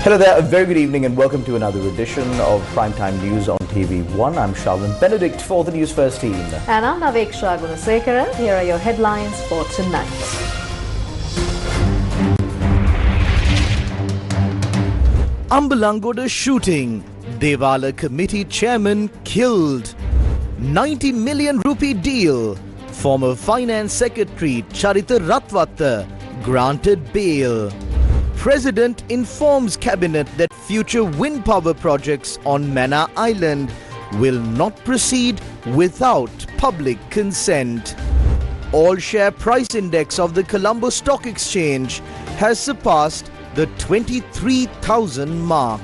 Hello there, a very good evening and welcome to another edition of Primetime News on TV1. I'm Shalvin Benedict for the Newsfirst team. And I'm Naveksha Gunasekara. Here are your headlines for tonight. Ambalangoda shooting. Devala committee chairman killed. 90 million rupee deal. Former finance secretary Charita Ratwatta granted bail. President informs cabinet that future wind power projects on Manor Island will not proceed without public consent. All share price index of the Colombo Stock Exchange has surpassed the 23,000 mark.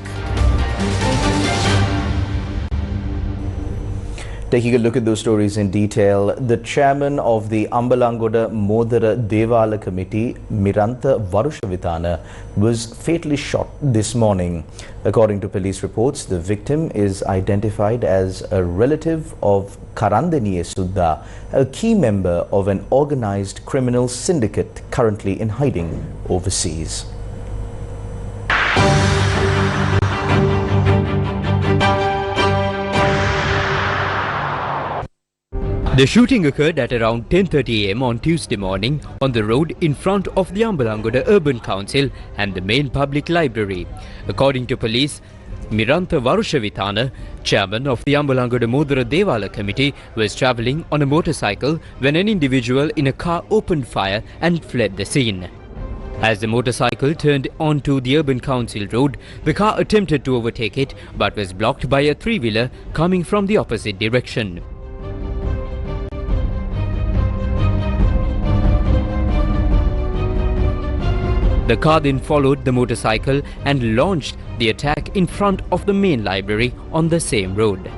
Taking a look at those stories in detail, the chairman of the Ambalangoda Modara Devala committee, Mirantha Varushavithana, was fatally shot this morning. According to police reports, the victim is identified as a relative of Karandaniya Sudha, a key member of an organized criminal syndicate currently in hiding overseas. The shooting occurred at around 10:30 am on Tuesday morning on the road in front of the Ambalangoda Urban Council and the main public library. According to police, Mirantha Varushavithana, chairman of the Ambalangoda Modara Devala committee, was travelling on a motorcycle when an individual in a car opened fire and fled the scene. As the motorcycle turned onto the Urban Council road, the car attempted to overtake it but was blocked by a three-wheeler coming from the opposite direction. The car then followed the motorcycle and launched the attack in front of the main library on the same road.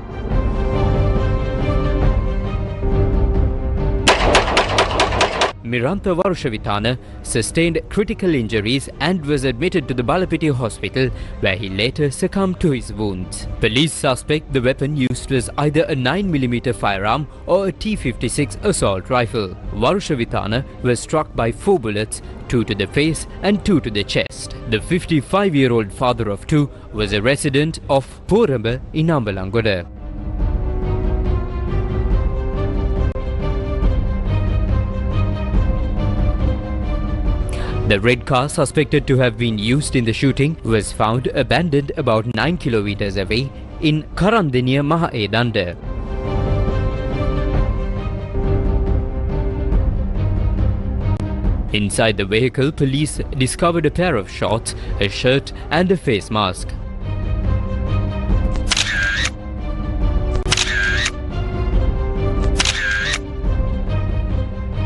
Mirantha Varushavithana sustained critical injuries and was admitted to the Balapiti hospital, where he later succumbed to his wounds. Police suspect the weapon used was either a 9mm firearm or a T-56 assault rifle. Varushavithana was struck by 4 bullets, 2 to the face and 2 to the chest. The 55-year-old father of 2 was a resident of Poramba in Ambalangoda. The red car suspected to have been used in the shooting was found abandoned about 9 kilometers away in Karandaniya Mahaedanda. Inside the vehicle, police discovered a pair of shorts, a shirt and a face mask.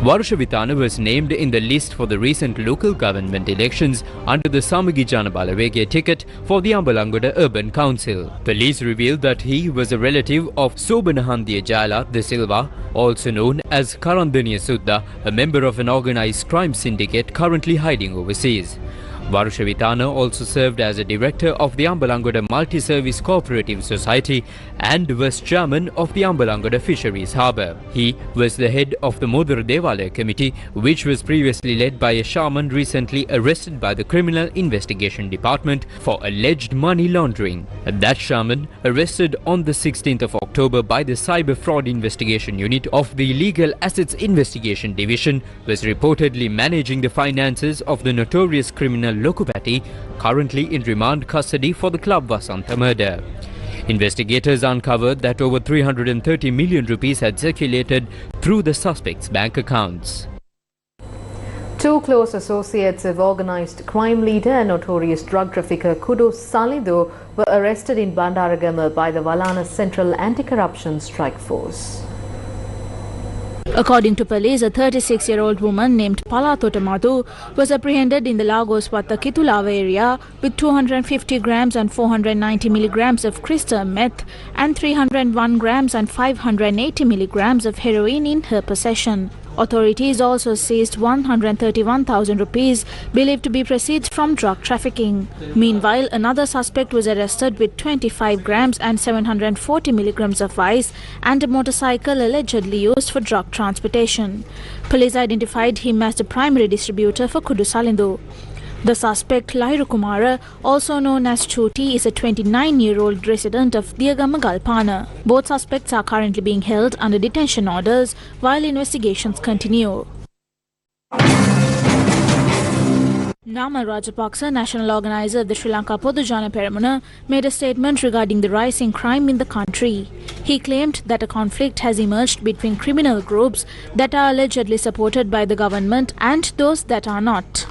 Varushavithana was named in the list for the recent local government elections under the Samagi Janabalawege ticket for the Ambalangoda Urban Council. Police revealed that he was a relative of Sobanahandiya Jala De Silva, also known as Karandaniya Sudha, a member of an organized crime syndicate currently hiding overseas. Varushavithana also served as a director of the Ambalangoda Multi-Service Cooperative Society and was chairman of the Ambalangoda Fisheries Harbour. He was the head of the Modara Devala committee, which was previously led by a shaman recently arrested by the Criminal Investigation Department for alleged money laundering. That shaman, arrested on the 16th of October by the Cyber Fraud Investigation Unit of the Legal Assets Investigation Division, was reportedly managing the finances of the notorious criminal Lokupati, currently in remand custody for the Club Vasanta murder. Investigators uncovered that over 330 million rupees had circulated through the suspect's bank accounts. 2 close associates of organized crime leader and notorious drug trafficker Kudu Salido were arrested in Bandaragama by the Valana Central Anti-Corruption Strike Force. According to police, a 36-year-old woman named Palatota Madhu was apprehended in the Lagos Wata Kitulava area with 250 grams and 490 milligrams of crystal meth and 301 grams and 580 milligrams of heroin in her possession. Authorities also seized 131,000 rupees believed to be proceeds from drug trafficking. Meanwhile, another suspect was arrested with 25 grams and 740 milligrams of ice and a motorcycle allegedly used for drug transportation. Police identified him as the primary distributor for Kudu Salindu. The suspect, Lairu Kumara, also known as Choti, is a 29-year-old resident of Diagama Galpana. Both suspects are currently being held under detention orders while investigations continue. Namal Rajapaksa, national organizer of the Sri Lanka Podujana Peramuna, made a statement regarding the rising crime in the country. He claimed that a conflict has emerged between criminal groups that are allegedly supported by the government and those that are not.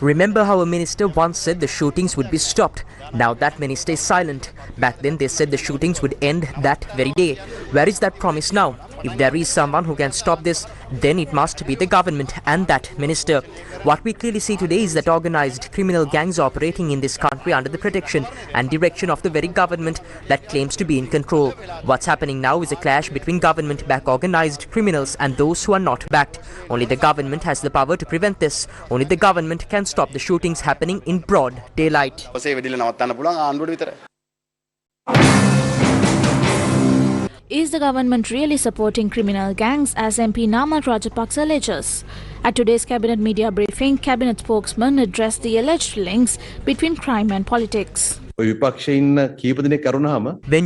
Remember how a minister once said the shootings would be stopped. Now that minister is silent. Back then they said the shootings would end that very day. Where is that promise now? If there is someone who can stop this, then it must be the government and that minister. What we clearly see today is that organized criminal gangs operating in this country under the protection and direction of the very government that claims to be in control. What's happening now is a clash between government-backed organized criminals and those who are not backed. Only the government has the power to prevent this. Only the government can stop the shootings happening in broad daylight. Is the government really supporting criminal gangs, as MP Namal Rajapaksa alleges? At today's cabinet media briefing, cabinet spokesman addressed the alleged links between crime and politics. When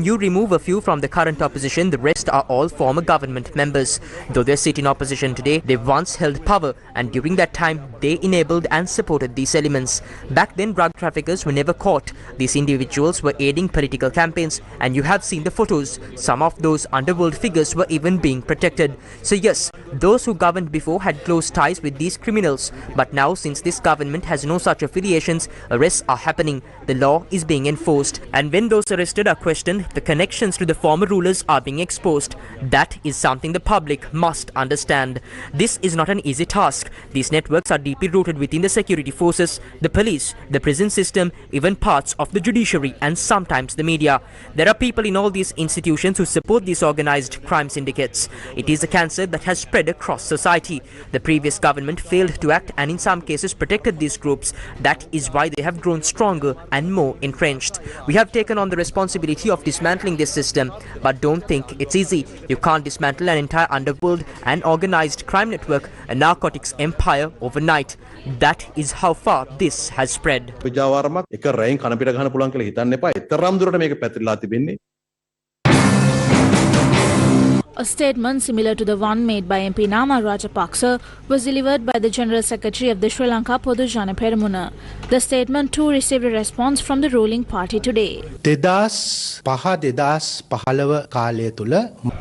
you remove a few from the current opposition, the rest are all former government members. Though they sit in opposition today, they once held power, and during that time, they enabled and supported these elements. Back then, drug traffickers were never caught. These individuals were aiding political campaigns, and you have seen the photos. Some of those underworld figures were even being protected. So yes, those who governed before had close ties with these criminals. But now, since this government has no such affiliations, arrests are happening. The law is being enforced, and when those arrested are questioned, the connections to the former rulers are being exposed. That is something the public must understand. This is not an easy task. These networks are deeply rooted within the security forces, the police, the prison system, even parts of the judiciary, and sometimes the media. There are people in all these institutions who support these organized crime syndicates. It is a cancer that has spread across society. The previous government failed to act and in some cases protected these groups. That is why they have grown stronger and more entrenched. We have taken on the responsibility of dismantling this system, but don't think it's easy. You can't dismantle an entire underworld and organized crime network, a narcotics empire overnight. That is how far this has spread. A statement similar to the one made by MP Namal Rajapaksa was delivered by the General Secretary of the Sri Lanka Podujana Peramuna. The statement too received a response from the ruling party today.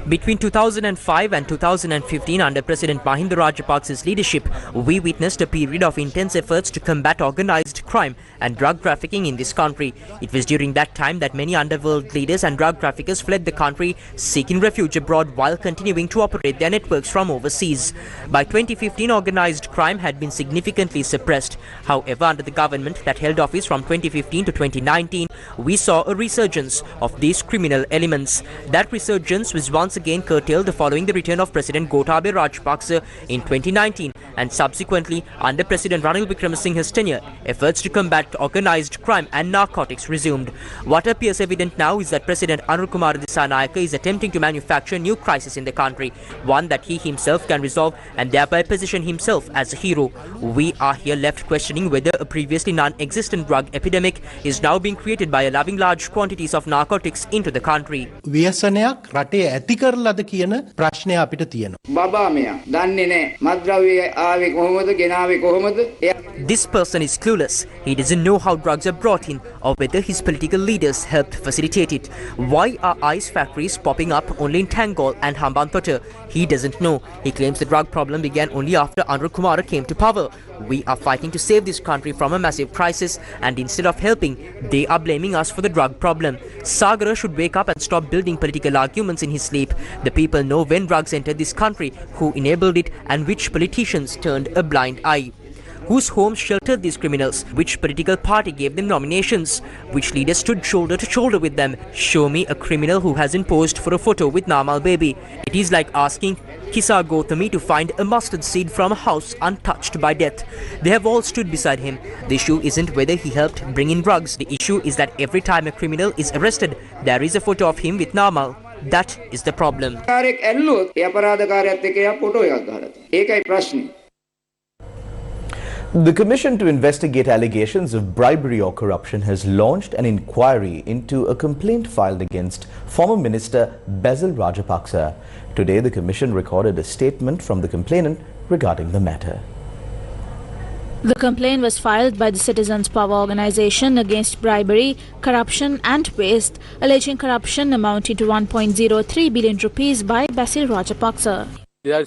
Between 2005 and 2015, under President Mahinda Rajapaksa's leadership, we witnessed a period of intense efforts to combat organized crime and drug trafficking in this country. It was during that time that many underworld leaders and drug traffickers fled the country, seeking refuge abroad while continuing to operate their networks from overseas. By 2015, organized crime had been significantly suppressed. However, under the government that held office from 2015 to 2019, we saw a resurgence of these criminal elements. That resurgence was once again curtailed following the return of President Gotabaya Rajapaksa in 2019 and subsequently under President Ranil Wickremesinghe's tenure. Efforts to combat organized crime and narcotics resumed. What appears evident now is that President Anil Kumar Dissanayake is attempting to manufacture a new crisis in the country, one that he himself can resolve and thereby position himself as a hero. We are here left questioning whether a previously non-existent drug epidemic is now being created by allowing large quantities of narcotics into the country. This person is clueless. He doesn't know how drugs are brought in or whether his political leaders helped facilitate it. Why are ice factories popping up only in Tangol and Hambantota? He doesn't know. He claims the drug problem began only after Anil Kumara came to power. We are fighting to save this country from a massive crisis, and instead of helping, they are blaming us for the drug problem. Sagara should wake up and stop building political arguments in his sleep. The people know when drugs entered this country, who enabled it, and which politicians turned a blind eye. Whose homes sheltered these criminals? Which political party gave them nominations? Which leader stood shoulder to shoulder with them? Show me a criminal who hasn't posed for a photo with Namal Baby. It is like asking Kisa Gautami to find a mustard seed from a house untouched by death. They have all stood beside him. The issue isn't whether he helped bring in drugs. The issue is that every time a criminal is arrested, there is a photo of him with Namal. That is the problem. The Commission to investigate allegations of bribery or corruption has launched an inquiry into a complaint filed against former Minister Basil Rajapaksa. Today, the Commission recorded a statement from the complainant regarding the matter. The complaint was filed by the Citizens Power Organisation against bribery, corruption and waste, alleging corruption amounting to 1.03 billion rupees by Basil Rajapaksa. On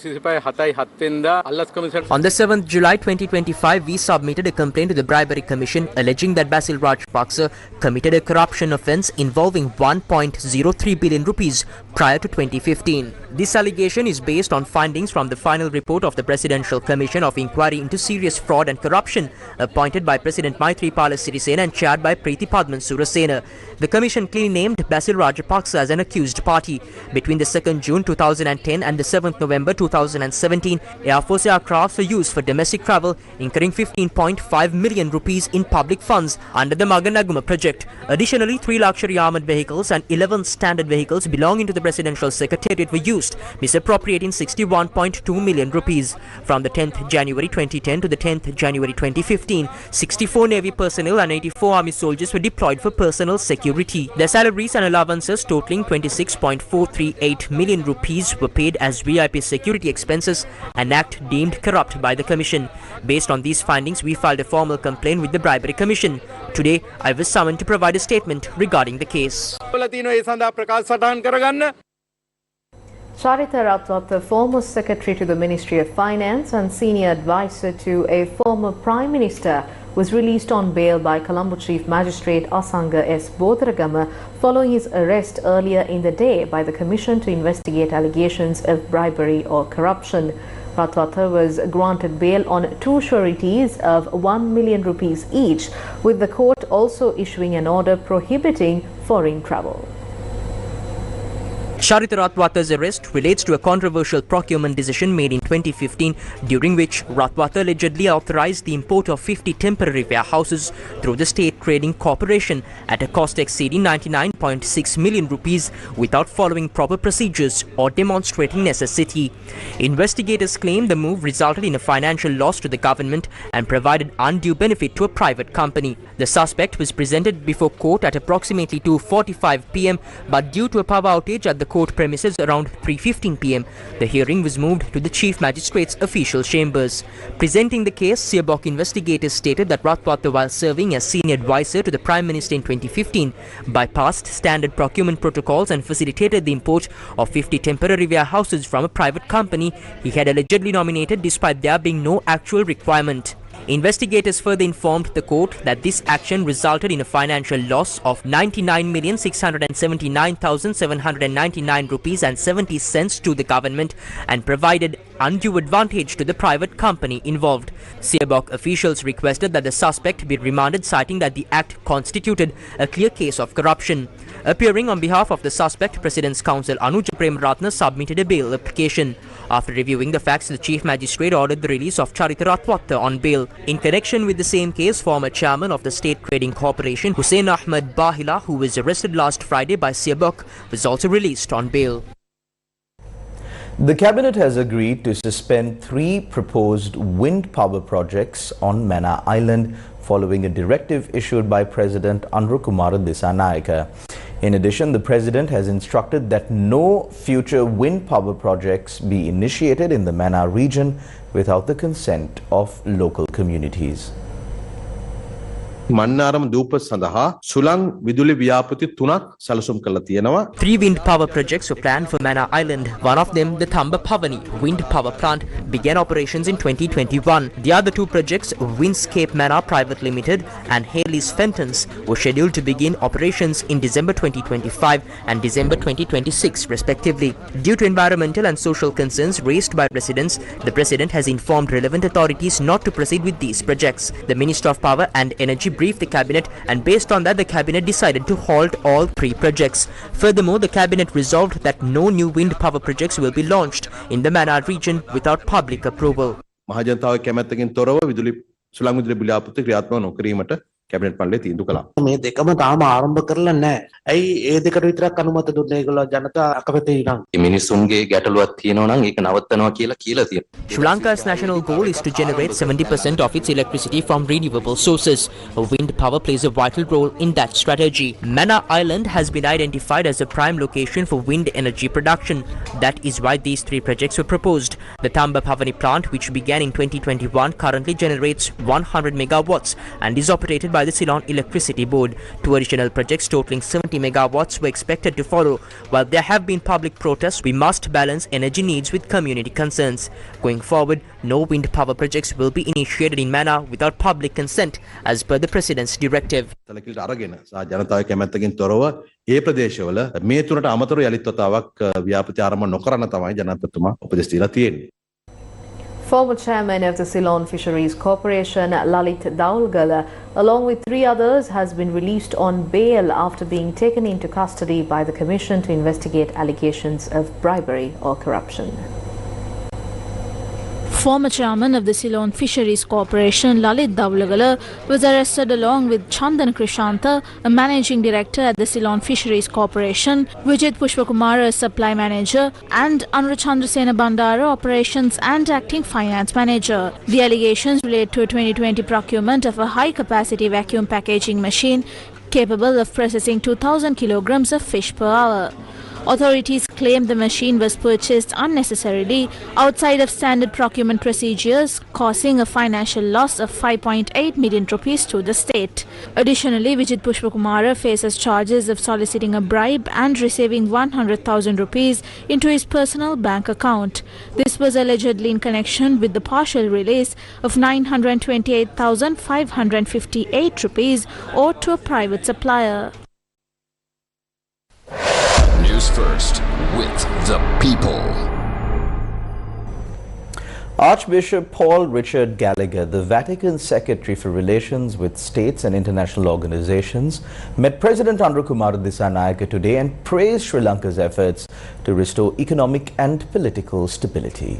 the 7th July 2025, we submitted a complaint to the Bribery Commission alleging that Basil Rajapaksa committed a corruption offence involving 1.03 billion rupees prior to 2015. This allegation is based on findings from the final report of the Presidential Commission of Inquiry into Serious Fraud and Corruption appointed by President Maithripala Sirisena and chaired by Preeti Padman Surasena. The Commission clearly named Basil Rajapaksa as an accused party. Between the 2nd June 2010 and the 7th November 2017, Air Force aircrafts were used for domestic travel, incurring 15.5 million rupees in public funds under the Maganaguma project. Additionally, 3 luxury armoured vehicles and 11 standard vehicles belonging to the Presidential Secretariat were used, misappropriating 61.2 million rupees. From the 10th January 2010 to the 10th January 2015, 64 Navy personnel and 84 Army soldiers were deployed for personal security. Their salaries and allowances totaling 26.438 million rupees were paid as VIP security expenses, an act deemed corrupt by the Commission. Based on these findings, we filed a formal complaint with the Bribery Commission. Today, I was summoned to provide a statement regarding the case. Charita Ratwata, former Secretary to the Ministry of Finance and Senior Advisor to a former Prime Minister, was released on bail by Colombo Chief Magistrate Asanga S. Bodragama following his arrest earlier in the day by the Commission to investigate allegations of bribery or corruption. Ratwata was granted bail on 2 sureties of 1 million rupees each, with the court also issuing an order prohibiting foreign travel. Charita Ratwata's arrest relates to a controversial procurement decision made in 2015, during which Ratwata allegedly authorized the import of 50 temporary warehouses through the State Trading Corporation at a cost exceeding 99.6 million rupees without following proper procedures or demonstrating necessity. Investigators claim the move resulted in a financial loss to the government and provided undue benefit to a private company. The suspect was presented before court at approximately 2:45 p.m, but due to a power outage at the court premises around 3:15 p.m, the hearing was moved to the Chief Magistrate's official chambers. Presenting the case, Siabok investigators stated that Ratwata, while serving as senior advisor to the Prime Minister in 2015, bypassed standard procurement protocols and facilitated the import of 50 temporary warehouses from a private company he had allegedly nominated despite there being no actual requirement. Investigators further informed the court that this action resulted in a financial loss of 99,679,799 rupees and 70 cents to the government and provided undue advantage to the private company involved. Siabok officials requested that the suspect be remanded, citing that the act constituted a clear case of corruption. Appearing on behalf of the suspect, President's Counsel Anuja Premaratna submitted a bail application. After reviewing the facts, the Chief Magistrate ordered the release of Charita Ratwata on bail. In connection with the same case, former chairman of the State Trading Corporation, Hussein Ahmed Bahila, who was arrested last Friday by Siabok, was also released on bail. The Cabinet has agreed to suspend 3 proposed wind power projects on Mannar Island following a directive issued by President Anrukumara Dissanayake. In addition, the President has instructed that no future wind power projects be initiated in the Mannar region without the consent of local communities. Mannar දූපත් සඳහා සුළං විදුලි ව්‍යාපෘති 3ක් සැලසුම් කරලා තියෙනවා. 3 wind power projects were planned for Mannar Island. One of them, the Thamba Pavani wind power plant, began operations in 2021. The other 2 projects, Windscape Mannar Private Limited and Haley's Fentons, were scheduled to begin operations in December 2025 and December 2026 respectively. Due to environmental and social concerns raised by residents, the President has informed relevant authorities not to proceed with these projects. The Minister of Power and Energy briefed the Cabinet, and based on that, the Cabinet decided to halt all 3 projects. Furthermore, the Cabinet resolved that no new wind power projects will be launched in the Mannar region without public approval. මහජනතාවගේ කැමැත්තකින් තොරව විදුලි සුළං විදුලි ව්‍යාපෘති ක්‍රියාත්මක නොකිරීමට cabinet මණ්ඩලය තීන්දුව කළා. මේ දෙකම තාම ආරම්භ කරලා නැහැ. ඇයි ඒ දෙකට විතරක් අනුමත දුන්නේ ඒගොල්ලෝ ජනතා අකමැති නම්? මිනිස්සුන්ගේ ගැටලුවක් තියෙනවා නම් ඒක නවත්තනවා කියලා තියෙනවා. Sri Lanka's national goal is to generate 70% of its electricity from renewable sources. Wind power plays a vital role in that strategy. Mannar Island has been identified as a prime location for wind energy production. That is why these three projects were proposed. The Tamba Pavani plant, which began in 2021, currently generates 100 megawatts and is operated by the Ceylon Electricity Board. Two additional projects totaling 70 megawatts were expected to follow. While there have been public protests, we must balance energy needs with community concerns. Going forward, no wind power projects will be initiated in Mannar without public consent, as per the President's directive. සැලකිලිට අරගෙන සහ ජනතාවගේ කැමැත්තකින් තොරව ඒ ප්‍රදේශවල මේ තුනට අමතරව යලිත් වතාවක් ව්‍යාපෘති ආරම්භ නොකරන තමයි ජනාධිපතිතුමා උපදෙස් දීලා තියෙන්නේ. Former chairman of the Ceylon Fisheries Corporation, Lalit Daulgala, along with three others, has been released on bail after being taken into custody by the Commission to investigate allegations of bribery or corruption. Former chairman of the Ceylon Fisheries Corporation, Lalit Daulgala, was arrested along with Chandan Krishanta, a managing director at the Ceylon Fisheries Corporation, Vijit Pushpakumara, a supply manager, and Anura Chandrasena Bandara, operations and acting finance manager. The allegations relate to a 2020 procurement of a high-capacity vacuum packaging machine capable of processing 2,000 kilograms of fish per hour. Authorities claim the machine was purchased unnecessarily outside of standard procurement procedures, causing a financial loss of 5.8 million rupees to the state. Additionally, Vijit Pushpakumara faces charges of soliciting a bribe and receiving 100,000 rupees into his personal bank account. This was allegedly in connection with the partial release of 928,558 rupees owed to a private supplier. Newsfirst with the people. Archbishop Paul Richard Gallagher, the Vatican Secretary for Relations with States and International Organizations, met President Anurakumara Dissanayake today and praised Sri Lanka's efforts to restore economic and political stability.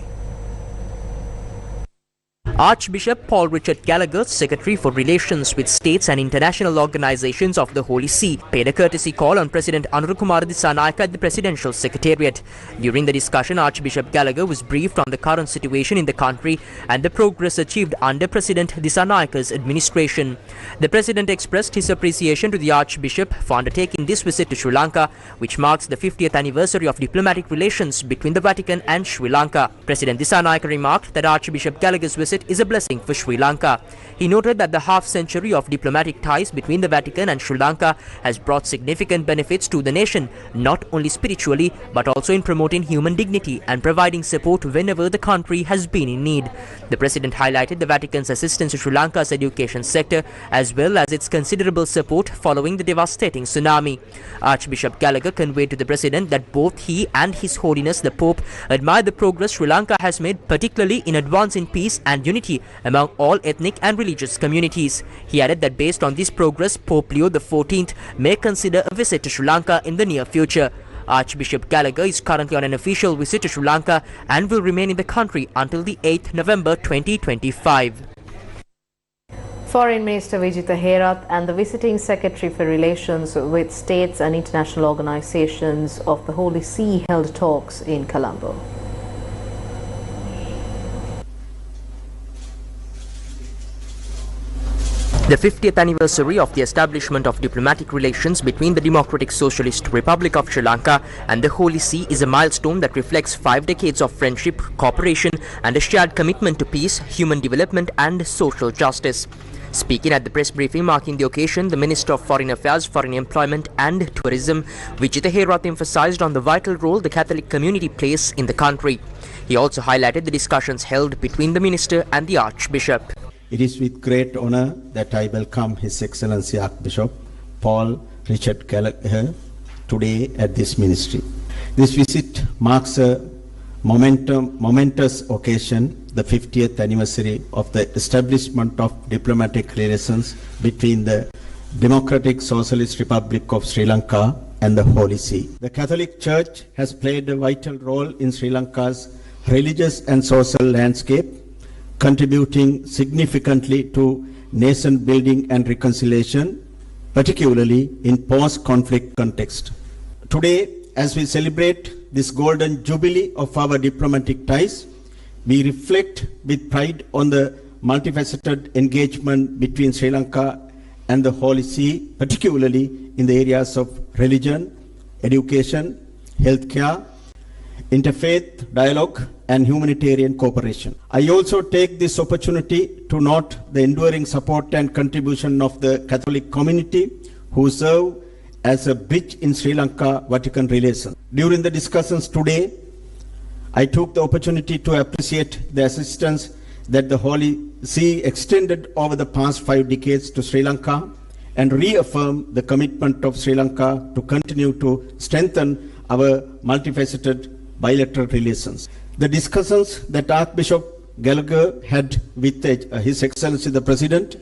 Archbishop Paul Richard Gallagher, Secretary for Relations with States and International Organizations of the Holy See, paid a courtesy call on President Anurakumara Dissanayake at the Presidential Secretariat. During the discussion, Archbishop Gallagher was briefed on the current situation in the country and the progress achieved under President Disanayake's administration. The President expressed his appreciation to the Archbishop for undertaking this visit to Sri Lanka, which marks the 50th anniversary of diplomatic relations between the Vatican and Sri Lanka. President Dissanayake remarked that Archbishop Gallagher's visit is a blessing for Sri Lanka. He noted that the half-century of diplomatic ties between the Vatican and Sri Lanka has brought significant benefits to the nation, not only spiritually but also in promoting human dignity and providing support whenever the country has been in need. The President highlighted the Vatican's assistance to Sri Lanka's education sector as well as its considerable support following the devastating tsunami. Archbishop Gallagher conveyed to the President that both he and His Holiness the Pope admire the progress Sri Lanka has made, particularly in advancing peace and unity among all ethnic and religious communities. He added that based on this progress, Pope Leo XIV may consider a visit to Sri Lanka in the near future. Archbishop Gallagher is currently on an official visit to Sri Lanka and will remain in the country until the 8th November 2025. Foreign Minister Vijitha Herath and the Visiting Secretary for Relations with States and International Organizations of the Holy See held talks in Colombo. The 50th anniversary of the establishment of diplomatic relations between the Democratic Socialist Republic of Sri Lanka and the Holy See is a milestone that reflects 5 decades of friendship, cooperation and a shared commitment to peace, human development and social justice. Speaking at the press briefing marking the occasion, the Minister of Foreign Affairs, Foreign Employment and Tourism, Vijitha Herath, emphasized on the vital role the Catholic community plays in the country. He also highlighted the discussions held between the Minister and the Archbishop. It is with great honor that I welcome His Excellency Archbishop Paul Richard Gallagher today at this ministry. This visit marks a momentous occasion, the 50th anniversary of the establishment of diplomatic relations between the Democratic Socialist Republic of Sri Lanka and the Holy See. The Catholic Church has played a vital role in Sri Lanka's religious and social landscape, contributing significantly to nation building and reconciliation, particularly in post-conflict context. Today, as we celebrate this golden jubilee of our diplomatic ties, we reflect with pride on the multifaceted engagement between Sri Lanka and the Holy See, particularly in the areas of religion, education, healthcare, interfaith dialogue, and humanitarian cooperation. I also take this opportunity to note the enduring support and contribution of the Catholic community who serve as a bridge in Sri Lanka-Vatican relations. During the discussions today, I took the opportunity to appreciate the assistance that the Holy See extended over the past 5 decades to Sri Lanka and reaffirm the commitment of Sri Lanka to continue to strengthen our multifaceted bilateral relations. The discussions that Archbishop Gallagher had with His Excellency the President,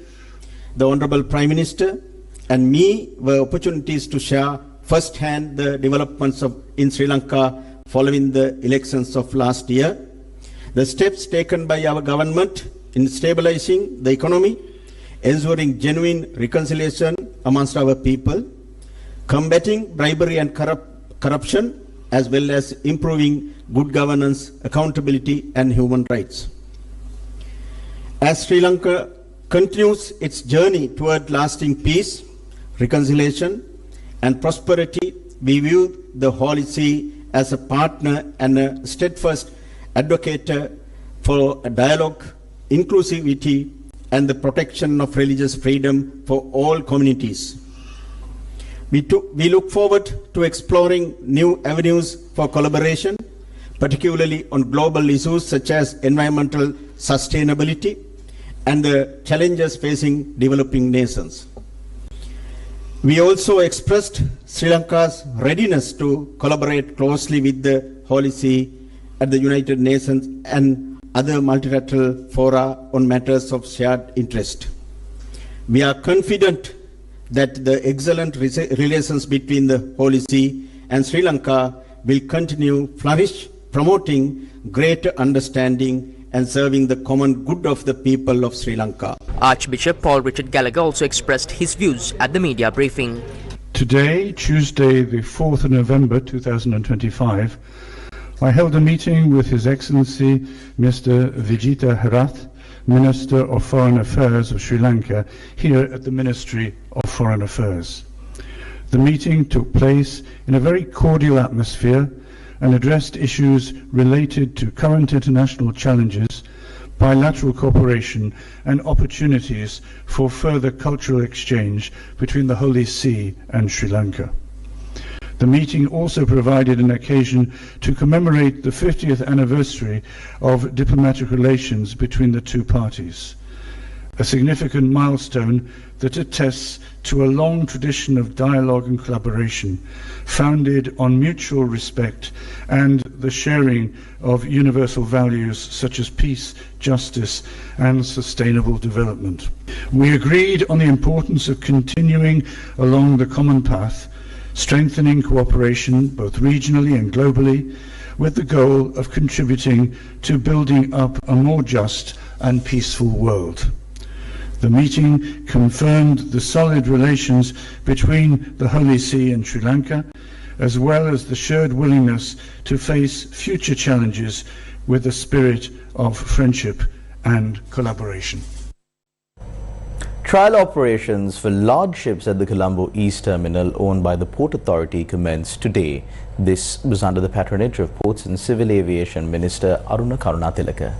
the Honorable Prime Minister, and me were opportunities to share firsthand the developments in Sri Lanka following the elections of last year, the steps taken by our government in stabilizing the economy, ensuring genuine reconciliation amongst our people, combating bribery and corruption, as well as improving good governance, accountability, and human rights. As Sri Lanka continues its journey toward lasting peace, reconciliation, and prosperity, we view the Holy See as a partner and a steadfast advocate for dialogue, inclusivity, and the protection of religious freedom for all communities. We look forward to exploring new avenues for collaboration, particularly on global issues such as environmental sustainability and the challenges facing developing nations. We also expressed Sri Lanka's readiness to collaborate closely with the Holy See at the United Nations and other multilateral fora on matters of shared interest. We are confident that the excellent relations between the Holy See and Sri Lanka will continue flourish, promoting greater understanding and serving the common good of the people of Sri Lanka. Archbishop Paul Richard Gallagher also expressed his views at the media briefing. Today, Tuesday, the 4th of November 2025, I held a meeting with His Excellency Mr. Vijita Herath, Minister of Foreign Affairs of Sri Lanka, here at the Ministry of Foreign Affairs. The meeting took place in a very cordial atmosphere and addressed issues related to current international challenges, bilateral cooperation, and opportunities for further cultural exchange between the Holy See and Sri Lanka. The meeting also provided an occasion to commemorate the 50th anniversary of diplomatic relations between the two parties, a significant milestone that attests to a long tradition of dialogue and collaboration founded on mutual respect and the sharing of universal values such as peace, justice, and sustainable development. We agreed on the importance of continuing along the common path, strengthening cooperation both regionally and globally, with the goal of contributing to building up a more just and peaceful world. The meeting confirmed the solid relations between the Holy See and Sri Lanka, as well as the shared willingness to face future challenges with a spirit of friendship and collaboration. Trial operations for large ships at the Colombo East Terminal owned by the Port Authority commenced today. This was under the patronage of Ports and Civil Aviation Minister Aruna Karunatilaka.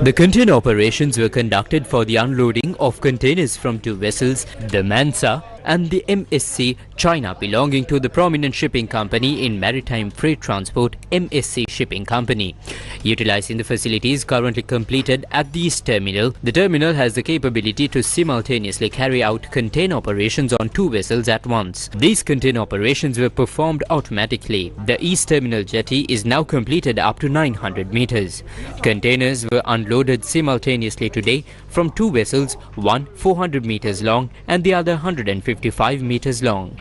The container operations were conducted for the unloading of containers from two vessels, the Mansa and the MSC China, belonging to the prominent shipping company in maritime freight transport, MSC Shipping Company. Utilizing the facilities currently completed at the East Terminal, the terminal has the capability to simultaneously carry out container operations on two vessels at once. These container operations were performed automatically. The East Terminal jetty is now completed up to 900 meters. Containers were unloaded simultaneously today from two vessels, one 400 meters long and the other 150 55 meters long.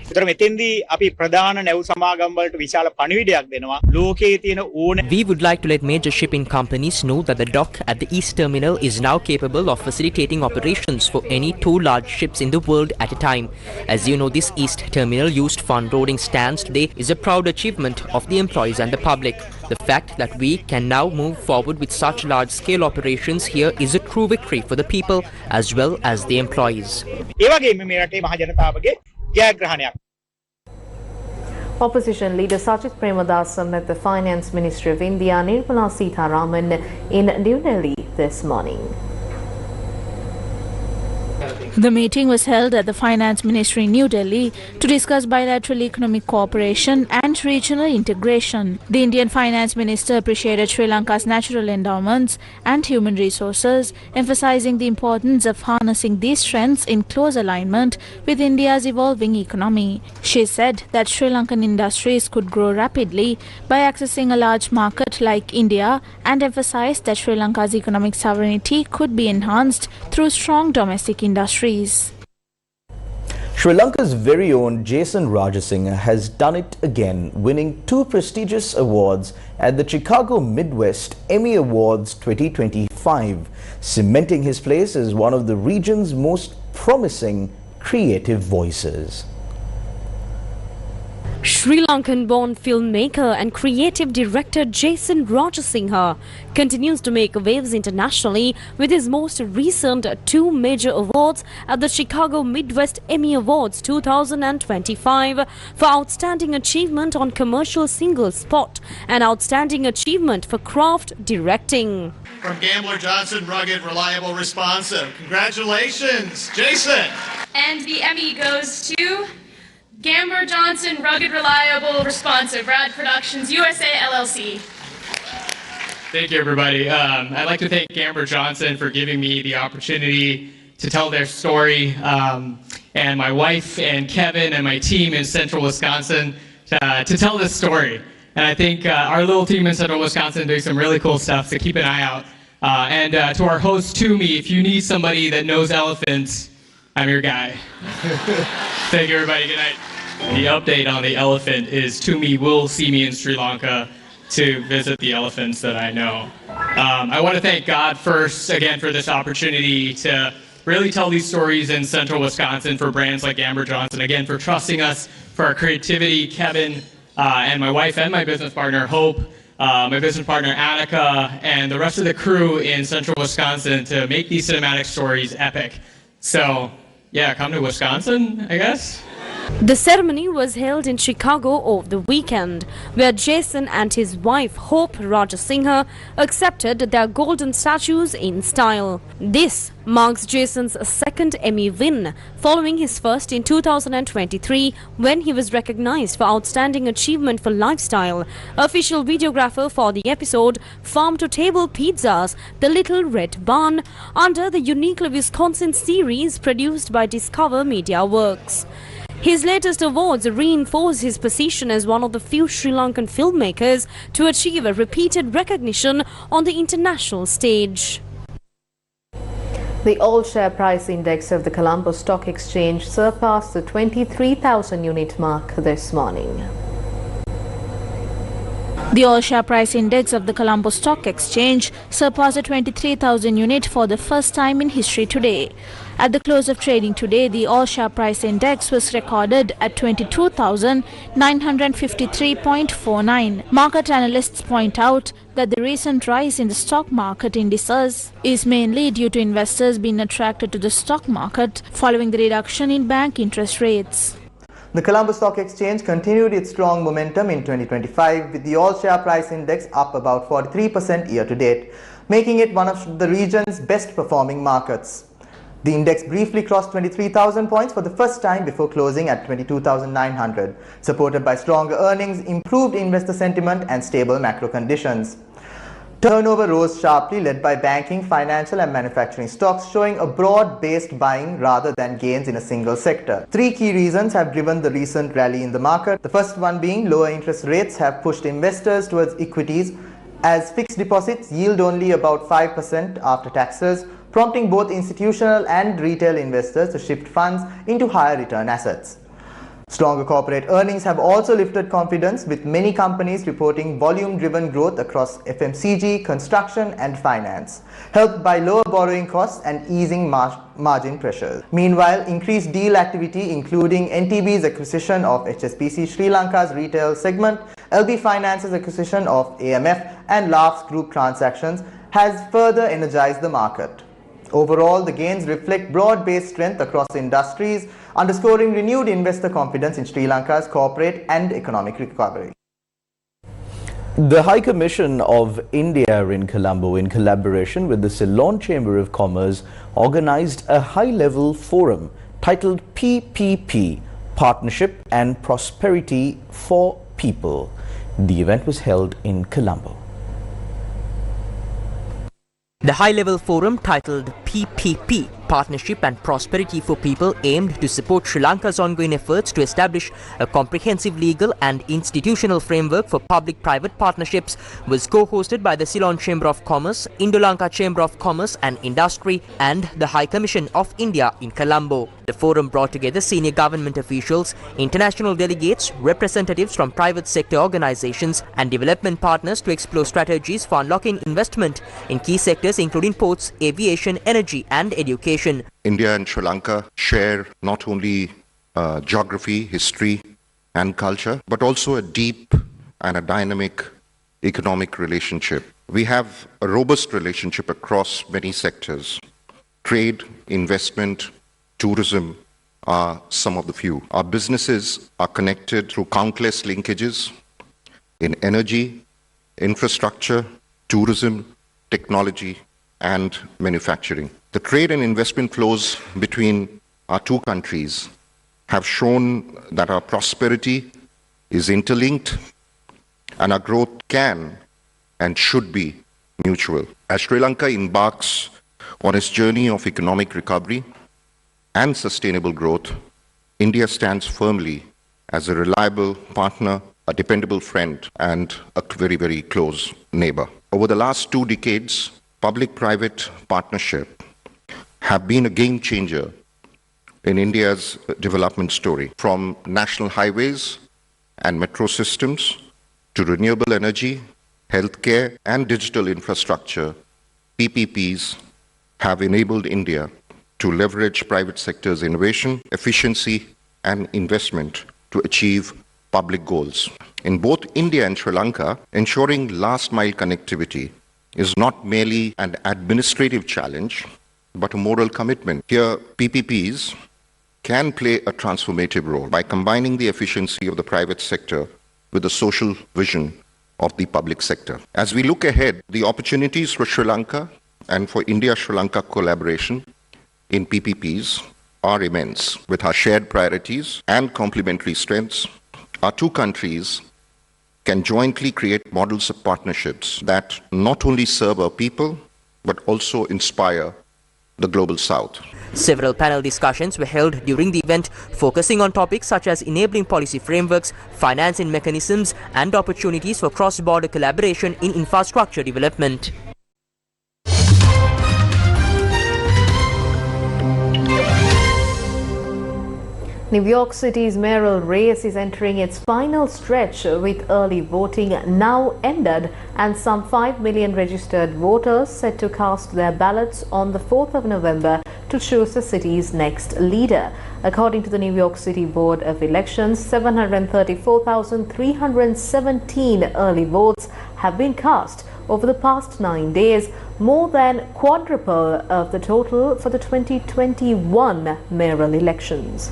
We would like to let major shipping companies know that the dock at the East Terminal is now capable of facilitating operations for any 2 large ships in the world at a time. As you know, this East Terminal used for unloading stands today is a proud achievement of the employees and the public. The fact that we can now move forward with such large-scale operations here is a true victory for the people as well as the employees. Opposition leader Sachit Premadasa met the Finance Ministry of India Nirmala Sitharaman in New Delhi this morning. The meeting was held at the Finance Ministry in New Delhi to discuss bilateral economic cooperation and regional integration. The Indian Finance Minister appreciated Sri Lanka's natural endowments and human resources, emphasizing the importance of harnessing these strengths in close alignment with India's evolving economy. She said that Sri Lankan industries could grow rapidly by accessing a large market like India and emphasized that Sri Lanka's economic sovereignty could be enhanced through strong domestic industries. Sri Lanka's very own Jason Rajasinghe has done it again, winning 2 prestigious awards at the Chicago Midwest Emmy Awards 2025, cementing his place as one of the region's most promising creative voices. Sri Lankan-born filmmaker and creative director Jason Rajasinghe continues to make waves internationally with his most recent 2 major awards at the Chicago Midwest Emmy Awards 2025 for Outstanding Achievement on Commercial Single Spot and Outstanding Achievement for Craft Directing. From Gambler Johnson, rugged, reliable, responsive. Congratulations, Jason! And the Emmy goes to Gambler Johnson, rugged, reliable, responsive, Rad Productions, USA, LLC. Thank you, everybody. I'd like to thank Gambler Johnson for giving me the opportunity to tell their story, and my wife and Kevin and my team in Central Wisconsin to tell this story. And I think our little team in Central Wisconsin doing some really cool stuff, so keep an eye out. And to our host, Toomey, if you need somebody that knows elephants, I'm your guy. Thank you, everybody. Good night. The update on the elephant is Toomey will see me in Sri Lanka to visit the elephants that I know. I want to thank God first, again, for this opportunity to really tell these stories in Central Wisconsin for brands like Gambler Johnson, again, for trusting us, for our creativity, Kevin, and my wife and my business partner, Hope, my business partner, Annika, and the rest of the crew in Central Wisconsin to make these cinematic stories epic. So, yeah, come to Wisconsin, I guess. The ceremony was held in Chicago over the weekend, where Jason and his wife Hope Rajasinghe accepted their golden statues in style. This marks Jason's second Emmy win, following his first in 2023 when he was recognized for Outstanding Achievement for Lifestyle. Official videographer for the episode Farm to Table Pizzas, The Little Red Barn, under the Uniquely Wisconsin series produced by Discover Media Works. His latest awards reinforce his position as one of the few Sri Lankan filmmakers to achieve a repeated recognition on the international stage. The all-share price index of the Colombo Stock Exchange surpassed the 23,000 unit mark this morning. The all-share price index of the Colombo Stock Exchange surpassed the 23,000 unit for the first time in history today. At the close of trading today, the all-share price index was recorded at 22,953.49. Market analysts point out that the recent rise in the stock market indices is mainly due to investors being attracted to the stock market following the reduction in bank interest rates. The Colombo Stock Exchange continued its strong momentum in 2025 with the all-share price index up about 43% year-to-date, making it one of the region's best-performing markets. The index briefly crossed 23,000 points for the first time before closing at 22,900, supported by stronger earnings, improved investor sentiment and stable macro conditions. Turnover rose sharply, led by banking, financial and manufacturing stocks, showing a broad-based buying rather than gains in a single sector. 3 key reasons have driven the recent rally in the market. The first one being lower interest rates have pushed investors towards equities, as fixed deposits yield only about 5% after taxes, prompting both institutional and retail investors to shift funds into higher return assets. Stronger corporate earnings have also lifted confidence, with many companies reporting volume-driven growth across FMCG, construction and finance, helped by lower borrowing costs and easing margin pressures. Meanwhile, increased deal activity, including NTB's acquisition of HSBC Sri Lanka's retail segment, LB Finance's acquisition of AMF and Laughs Group transactions, has further energized the market. Overall, the gains reflect broad-based strength across industries, underscoring renewed investor confidence in Sri Lanka's corporate and economic recovery. The High Commission of India in Colombo, in collaboration with the Ceylon Chamber of Commerce, organized a high-level forum titled PPP, Partnership and Prosperity for People. The event was held in Colombo. The high-level forum titled PPP, Partnership and Prosperity for People, aimed to support Sri Lanka's ongoing efforts to establish a comprehensive legal and institutional framework for public-private partnerships, was co-hosted by the Ceylon Chamber of Commerce, Indo-Lanka Chamber of Commerce and Industry and the High Commission of India in Colombo. The forum brought together senior government officials, international delegates, representatives from private sector organizations and development partners to explore strategies for unlocking investment in key sectors including ports, aviation, energy and education. India and Sri Lanka share not only geography, history and culture, but also a deep and a dynamic economic relationship. We have a robust relationship across many sectors. Trade, investment, tourism are some of the few. Our businesses are connected through countless linkages in energy, infrastructure, tourism, technology and manufacturing. The trade and investment flows between our two countries have shown that our prosperity is interlinked and our growth can and should be mutual. As Sri Lanka embarks on its journey of economic recovery and sustainable growth, India stands firmly as a reliable partner, a dependable friend, and a very, very close neighbor. Over the last 2 decades, public-private partnership have been a game changer in India's development story. From national highways and metro systems to renewable energy, healthcare, and digital infrastructure, PPPs have enabled India to leverage private sector's innovation, efficiency, and investment to achieve public goals. In both India and Sri Lanka, ensuring last-mile connectivity is not merely an administrative challenge, but a moral commitment. Here, PPPs can play a transformative role by combining the efficiency of the private sector with the social vision of the public sector. As we look ahead, the opportunities for Sri Lanka and for India-Sri Lanka collaboration in PPPs are immense. With our shared priorities and complementary strengths, our two countries can jointly create models of partnerships that not only serve our people, but also inspire the global south. Several panel discussions were held during the event, focusing on topics such as enabling policy frameworks, financing mechanisms, and opportunities for cross-border collaboration in infrastructure development. New York City's mayoral race is entering its final stretch, with early voting now ended and some 5 million registered voters set to cast their ballots on the 4th of November to choose the city's next leader. According to the New York City Board of Elections, 734,317 early votes have been cast over the past 9 days, more than quadruple of the total for the 2021 mayoral elections.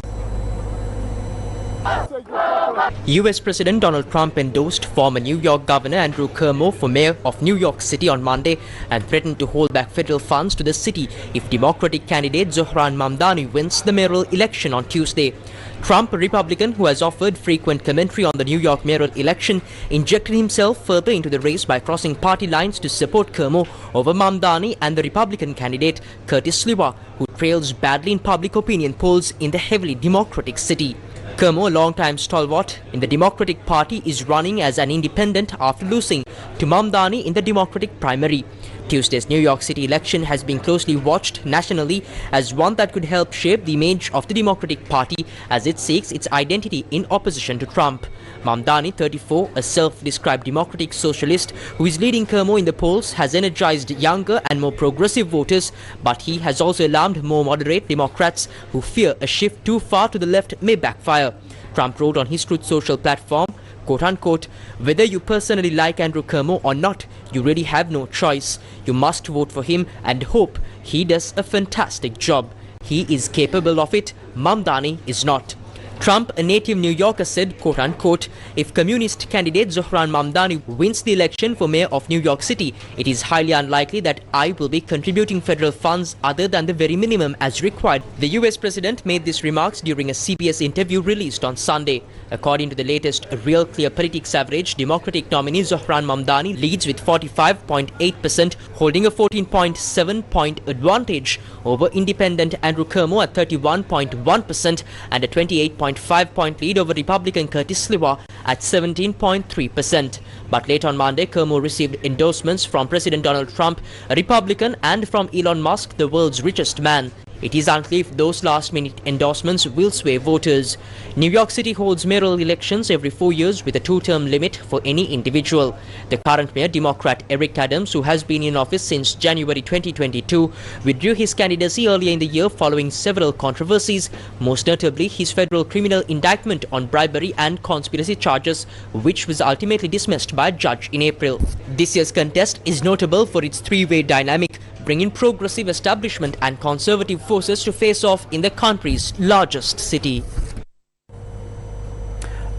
US President Donald Trump endorsed former New York Governor Andrew Cuomo for mayor of New York City on Monday and threatened to hold back federal funds to the city if Democratic candidate Zohran Mamdani wins the mayoral election on Tuesday. Trump, a Republican who has offered frequent commentary on the New York mayoral election, injected himself further into the race by crossing party lines to support Cuomo over Mamdani and the Republican candidate Curtis Sliwa, who trails badly in public opinion polls in the heavily Democratic city. Cuomo, a long-time stalwart in the Democratic Party, is running as an independent after losing to Mamdani in the Democratic primary. Tuesday's New York City election has been closely watched nationally as one that could help shape the image of the Democratic Party as it seeks its identity in opposition to Trump. Mamdani, 34, a self-described democratic socialist who is leading Kermo in the polls, has energized younger and more progressive voters, but he has also alarmed more moderate Democrats who fear a shift too far to the left may backfire. Trump wrote on his Truth Social platform, quote-unquote, whether you personally like Andrew Kermo or not, you really have no choice. You must vote for him and hope he does a fantastic job. He is capable of it. Mamdani is not. Trump, a native New Yorker, said, quote-unquote, if communist candidate Zohran Mamdani wins the election for mayor of New York City, it is highly unlikely that I will be contributing federal funds other than the very minimum as required. The US president made these remarks during a CBS interview released on Sunday. According to the latest Real Clear Politics average, Democratic nominee Zohran Mamdani leads with 45.8%, holding a 14.7-point advantage over independent Andrew Kermo at 31.1% and a 28.5-point lead over Republican Curtis Sliwa at 17.3%. But late on Monday, Kermo received endorsements from President Donald Trump, a Republican, and from Elon Musk, the world's richest man. It is unclear if those last-minute endorsements will sway voters. New York City holds mayoral elections every 4 years with a 2-term limit for any individual. The current mayor, Democrat Eric Adams, who has been in office since January 2022, withdrew his candidacy earlier in the year following several controversies, most notably his federal criminal indictment on bribery and conspiracy charges, which was ultimately dismissed by a judge in April. This year's contest is notable for its three-way dynamic, bringing progressive establishment and conservative forces to face off in the country's largest city.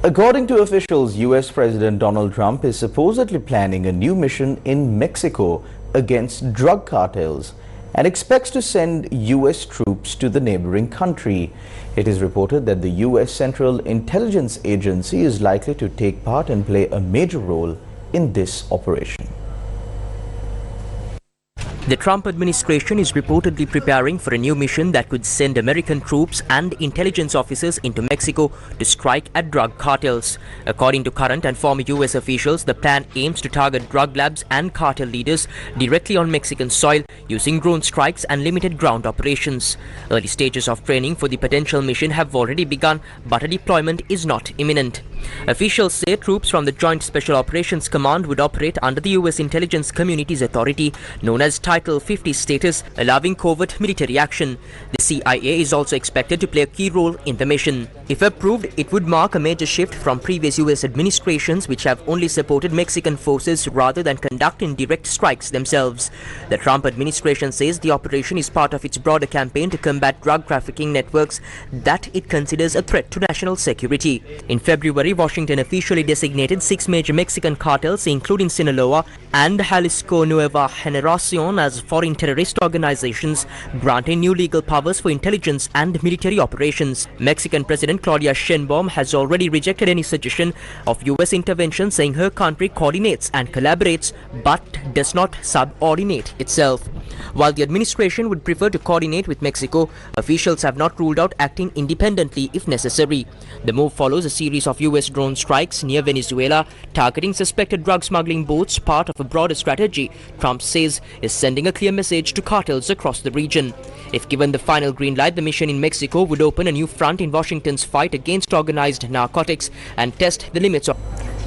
According to officials, US President Donald Trump is supposedly planning a new mission in Mexico against drug cartels and expects to send US troops to the neighboring country. It is reported that the US Central Intelligence Agency is likely to take part and play a major role in this operation. The Trump administration is reportedly preparing for a new mission that could send American troops and intelligence officers into Mexico to strike at drug cartels. According to current and former US officials, the plan aims to target drug labs and cartel leaders directly on Mexican soil using drone strikes and limited ground operations. Early stages of training for the potential mission have already begun, but a deployment is not imminent. Officials say troops from the Joint Special Operations Command would operate under the US Intelligence Community's authority, known as Title 50 status, allowing covert military action. The CIA is also expected to play a key role in the mission. If approved, it would mark a major shift from previous US administrations which have only supported Mexican forces rather than conducting direct strikes themselves. The Trump administration says the operation is part of its broader campaign to combat drug trafficking networks that it considers a threat to national security. In February, Washington officially designated 6 major Mexican cartels, including Sinaloa and Jalisco Nueva Generacion, as foreign terrorist organizations, granting new legal powers for intelligence and military operations. Mexican President Claudia Sheinbaum has already rejected any suggestion of US intervention, saying her country coordinates and collaborates but does not subordinate itself. While the administration would prefer to coordinate with Mexico, officials have not ruled out acting independently if necessary. The move follows a series of US drone strikes near Venezuela, targeting suspected drug smuggling boats, part of a broader strategy Trump says is sending a clear message to cartels across the region. If given the final green light, the mission in Mexico would open a new front in Washington's fight against organized narcotics and test the limits of...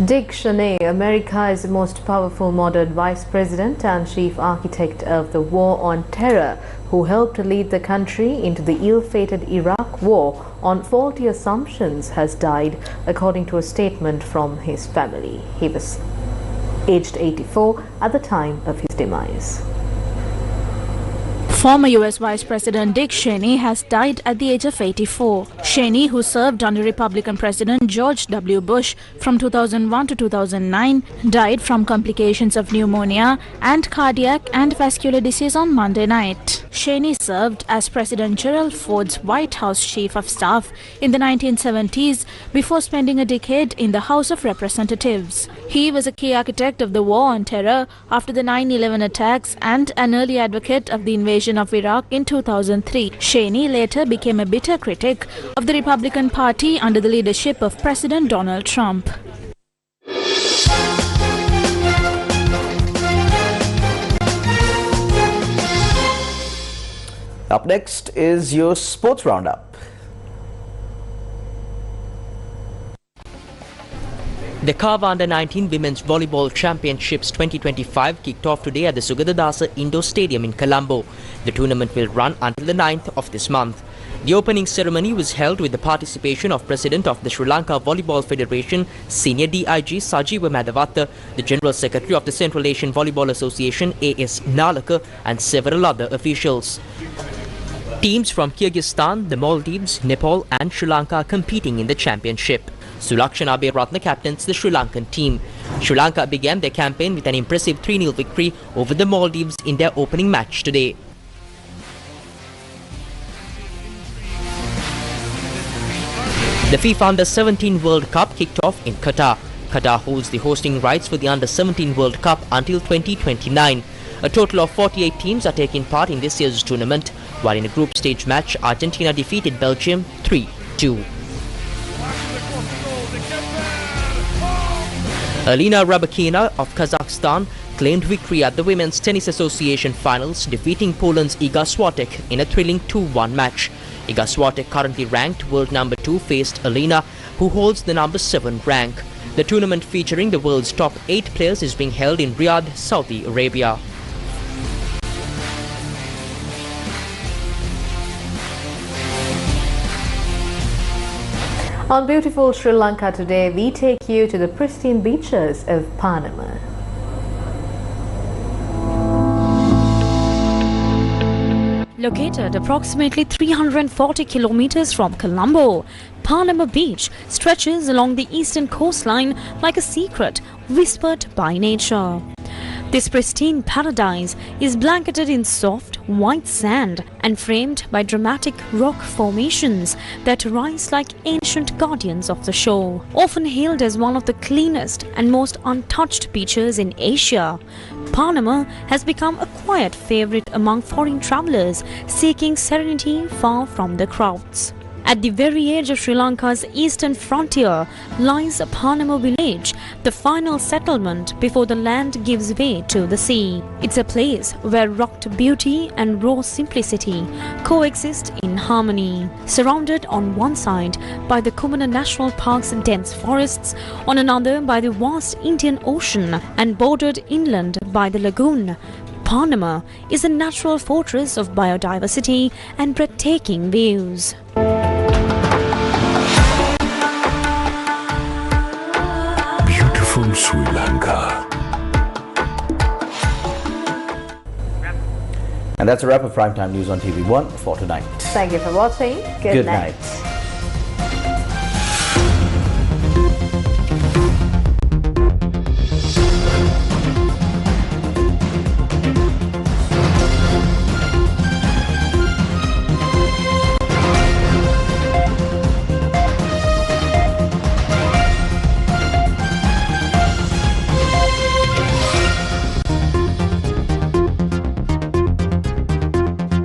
Dick Cheney, America's most powerful modern vice president and chief architect of the war on terror, who helped lead the country into the ill-fated Iraq war on faulty assumptions, has died, according to a statement from his family. He was aged 84 at the time of his demise. Former US Vice President Dick Cheney has died at the age of 84. Cheney, who served under Republican President George W. Bush from 2001 to 2009, died from complications of pneumonia and cardiac and vascular disease on Monday night. Cheney served as President Gerald Ford's White House Chief of Staff in the 1970s before spending a decade in the House of Representatives. He was a key architect of the war on terror after the 9/11 attacks and an early advocate of the invasion of Iraq in 2003. Cheney later became a bitter critic of the Republican Party under the leadership of President Donald Trump. Up next is your sports roundup. The Kava Under-19 Women's Volleyball Championships 2025 kicked off today at the Sugadadasa Indoor Stadium in Colombo. The tournament will run until the 9th of this month. The opening ceremony was held with the participation of President of the Sri Lanka Volleyball Federation, Senior DIG Sajiwa Madhavatta, the General Secretary of the Central Asian Volleyball Association, AS Nalaka, and several other officials. Teams from Kyrgyzstan, the Maldives, Nepal and Sri Lanka are competing in the championship. Sulakshana Aberatna captains the Sri Lankan team. Sri Lanka began their campaign with an impressive 3-0 victory over the Maldives in their opening match today. The FIFA Under-17 World Cup kicked off in Qatar. Qatar holds the hosting rights for the Under-17 World Cup until 2029. A total of 48 teams are taking part in this year's tournament, while in a group stage match, Argentina defeated Belgium 3-2. Alina Rybakina of Kazakhstan claimed victory at the Women's Tennis Association finals, defeating Poland's Iga Swiatek in a thrilling 2-1 match. Iga Swiatek, currently ranked world number 2, faced Alina, who holds the number 7 rank. The tournament, featuring the world's top 8 players, is being held in Riyadh, Saudi Arabia. On beautiful Sri Lanka today, we take you to the pristine beaches of Panama. Located approximately 340 kilometers from Colombo, Panama Beach stretches along the eastern coastline like a secret whispered by nature. This pristine paradise is blanketed in soft, white sand and framed by dramatic rock formations that rise like ancient guardians of the shore. Often hailed as one of the cleanest and most untouched beaches in Asia, Panama has become a quiet favorite among foreign travelers seeking serenity far from the crowds. At the very edge of Sri Lanka's eastern frontier lies Panama village, the final settlement before the land gives way to the sea. It's a place where rugged beauty and raw simplicity coexist in harmony. Surrounded on one side by the Kumana National Park's dense forests, on another by the vast Indian Ocean, and bordered inland by the lagoon, Panama is a natural fortress of biodiversity and breathtaking views. Beautiful Sri Lanka. And that's a wrap of Primetime News on TV1 for tonight. Thank you for watching. Good night.